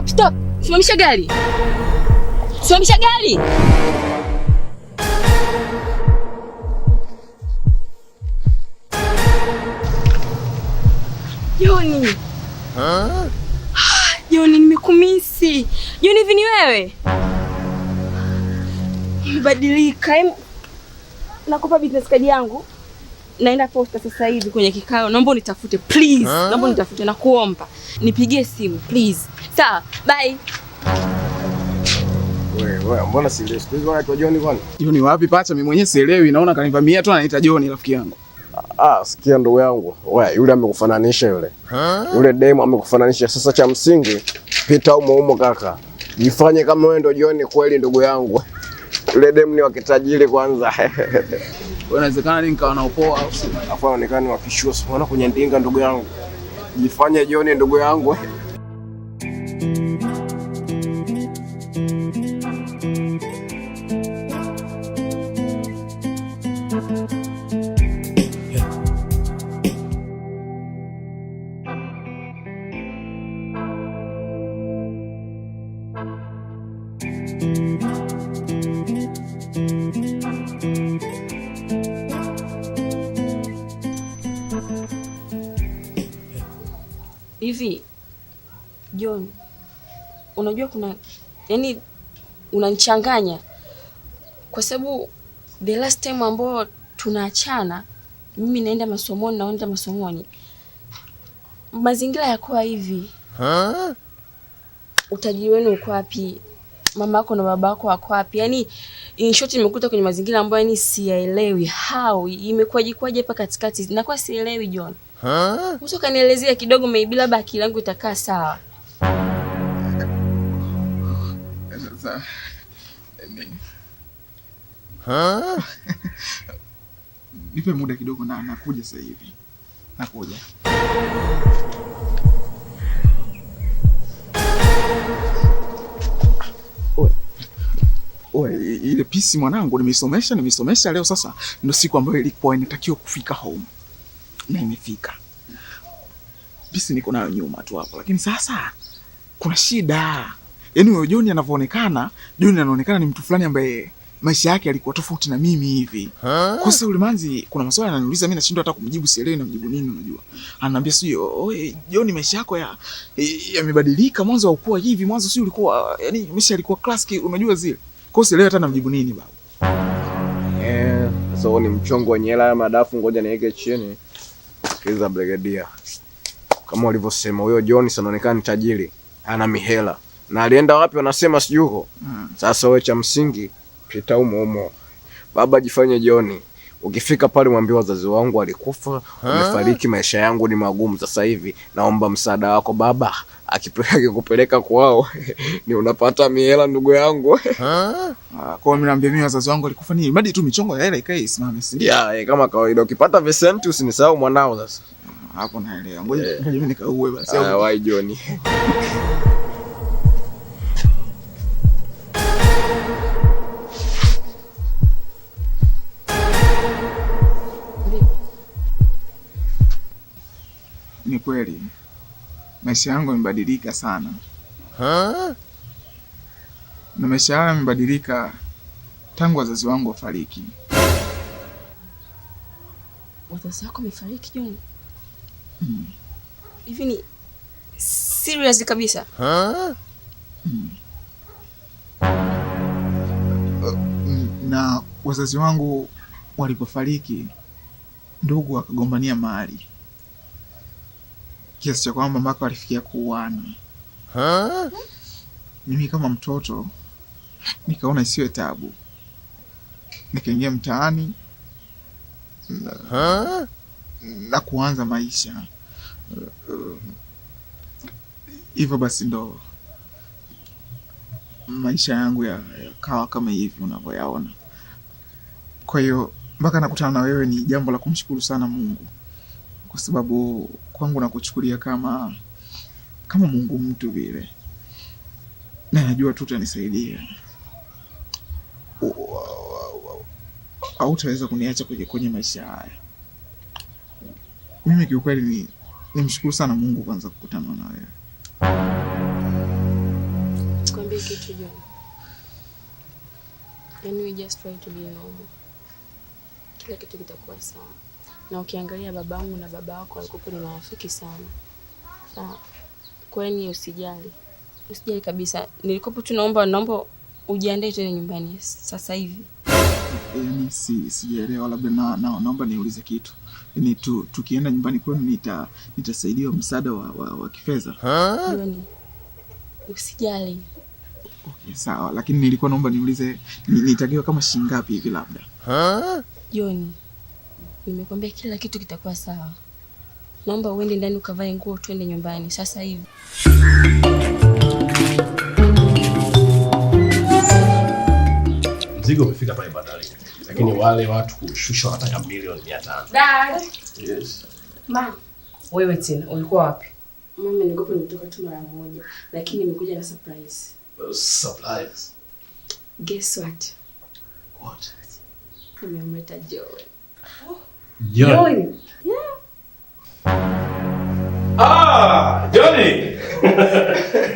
Stop. Simamisha gari. Simamisha gari. Joni. Joni, nimekumisi. Joni, hivi ni wewe? Badilika. Nakupa business card yangu. Naenda posta sasa hivi kwenye kikao. Naomba unitafute please. Naomba unitafute na kuomba. Nipigie simu please. Sawa, bye. Wewe, mbona sielewi? Siku hizi wanaitwa Joni kwani? Joni wapi pacha? Mimi mwenyewe sielewi. Naona kanivamia tu anaita Joni rafiki yangu. Sikia ndugu yangu. Wewe, yule amekufananisha yule. Yule demo amekufananisha. Sasa cha msingi pita humo kaka. Jifanye kama wewe ndio Joni kweli ndugu yangu. Yule demo ni wa kitajiri kwanza. Inawezekana nikawa na upoa au si? Afa onekana wakishua sana kwenye ndinga ndugu yangu. Jifanye Joni ndugu yangu. Hivi John, unajua kuna yani unanichanganya kwa sababu the last time ambao tunaachana mimi naenda masomoni naenda masomoni mazingira yako hivi. Utajiri wenu uko wapi? Mama yako na baba yako wako wapi? Yani in short nimekuta kwenye mazingira ambayo yani siyaelewi. How imekuwaje hapa katikati? Nakuwa sielewi John. Mtu kanielezea kidogo maybe labda akili yangu itakaa sawa. Nipe muda kidogo na nakuja sasa hivi. Nakuja. Oe, ile pisi mwanangu nimesomesha leo sasa ndio siku ambayo ilikuwa inatakiwa kufika home. Na imefika. Pisi niko nayo nyuma tu hapo, lakini sasa kuna shida. Yaani huyo Joni anavyoonekana, Joni anaonekana ni mtu fulani ambaye maisha yake yalikuwa tofauti na mimi hivi. Kwa sababu yule manzi kuna maswali ananiuliza mimi nashindwa hata kumjibu, sielewi na mjibu nini unajua. Ananiambia sio, Joni maisha yako yamebadilika, mwanzo haukuwa hivi, mwanzo si ulikuwa yani maisha yalikuwa classic unajua zile. Kwa hiyo sielewi hata namjibu nini baba. Sasa ni mchongo wenye hela ya madafu, ngoja niweke chini. Kiza Brigadier. Kama ulivyosema huyo Joni anaonekana tajiri, ana mihela. Na alienda wapi wanasema sijuko. Sasa wewe cha msingi pita humo. Baba jifanye Joni. Ukifika pale mwambie wazazi wangu walikufa, wamefariki, maisha yangu ni magumu sasa hivi. Naomba msaada wako baba. Akikupeleka kwao ni unapata mihela ndugu yangu. Kwa mimi naambia mimi wazazi wangu walikufa nini? Madi tu michongo ya hela ikae isimame si. Kama kawaida ukipata visenti usinisahau mwanao sasa. Hapo naelewa. Ngoja mimi nikaue basi. Wai Joni. Ni kweli. Maisha yangu yamebadilika sana. Na maisha yangu yamebadilika tangu wazazi wangu wafariki. Wazazi wako wamefariki John? Hivi ni serious kabisa? Na wazazi wangu walipofariki ndugu wakagombania mali. Kiasi cha kwamba mpaka walifikia kuuana. Mimi kama mtoto nikaona isiwe tabu. Nikaingia mtaani na kuanza maisha. Hivyo basi ndo maisha yangu yakawa kama hivi unavyoyaona. Kwa hiyo mpaka nakutana na wewe ni jambo la kumshukuru sana Mungu. Kwa sababu kwangu nakuchukulia kama Mungu mtu vile. Na najua tu utanisaidia. Hautaweza kuniacha kwenye maisha haya. Mimi kiukweli nimshukuru sana Mungu kwanza kukutana na wewe. Nikwambie kitu John. Yaani we just try to be normal. Kila kitu kitakuwa sawa. Na ukiangalia babangu na baba wako walikuwa ni marafiki sana. Sawa. Kwani usijali. Usijali kabisa. Nilikopo tu naomba ujiandae twende nyumbani sasa hivi. Yaani sijaelewa, labda naomba niulize kitu. Yaani tukienda nyumbani kwenu nitasaidiwa msaada wa kifedha. John. Usijali. Okay, sawa, lakini nilikuwa naomba niulize nitakiwa kama shilingi ngapi hivi labda? John. Nimekwambia kila kitu kitakuwa sawa. Naomba uende ndani ukavae nguo twende nyumbani sasa hivi. Mzigo umefika pale bandari. Lakini wale watu kushusha wanataka $500,000. Dad. Yes. Ma, Wewe tena ulikuwa wapi? mama nilikopo nimetoka tu mara moja, lakini nimekuja na surprise. Surprise. Guess what? What? Nimemleta John. John. Yeah. Ah, Johnny.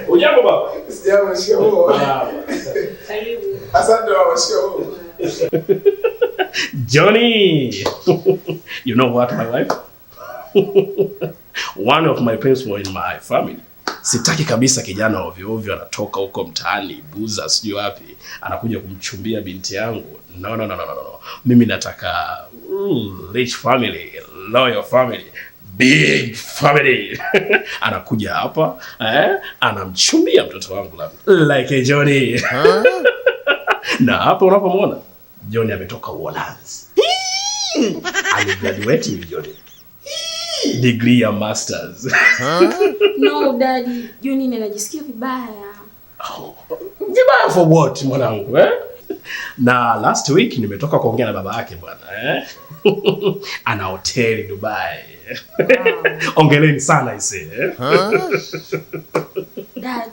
Ujambo baba? Sijambo, shikamoo. Karibu. Asante baba, shikamoo. Johnny. You know what, my wife? One of my principal in my family. Sitaki kabisa kijana ovyo ovyo anatoka huko mtaani Buza sijui wapi anakuja kumchumbia binti yangu. No. Mimi nataka rich family, loyal family, big family. Anakuja hapa, anamchumbia mtoto wangu like a Johnny. Na hapa unapomwona Johnny ametoka Uholanzi. Aligraduate hivi Johnny. Degree ya masters. No daddy, John anajisikia vibaya. Vibaya for what mwanangu Na last week nimetoka kuongea na baba yake bwana ana hoteli Dubai. Wow. Ongeleni sana ise. Dad,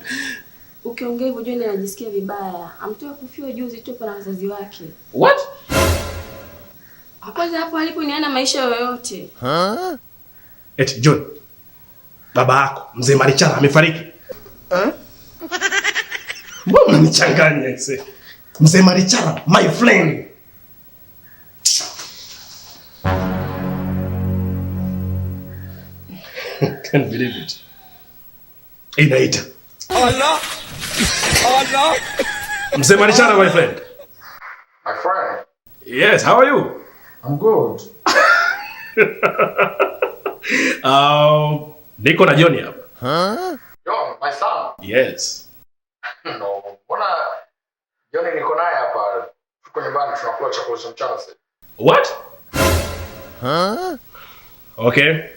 ukiongea hivyo John anajisikia vibaya. Amtoa kufiwa juzi tu na wazazi wake. What? Kwanza hapo alipo ni ana maisha yoyote. Eti John, baba yako mzee Marichara amefariki. Mbona unanichanganya ise? Mzee Marichara, my friend. Can't believe it. Inaita. Allah. Mzee Marichara, my friend. My friend. Yes, how are you? I'm good. Niko na Johnny hapa. John, my son. Yes. No, mbona John niko naye hapa. Tuko nyumbani tunakula chakula cha mchana sasa. What? Okay.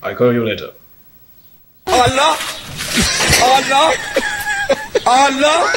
I'll call you later. Allah! Allah! Allah!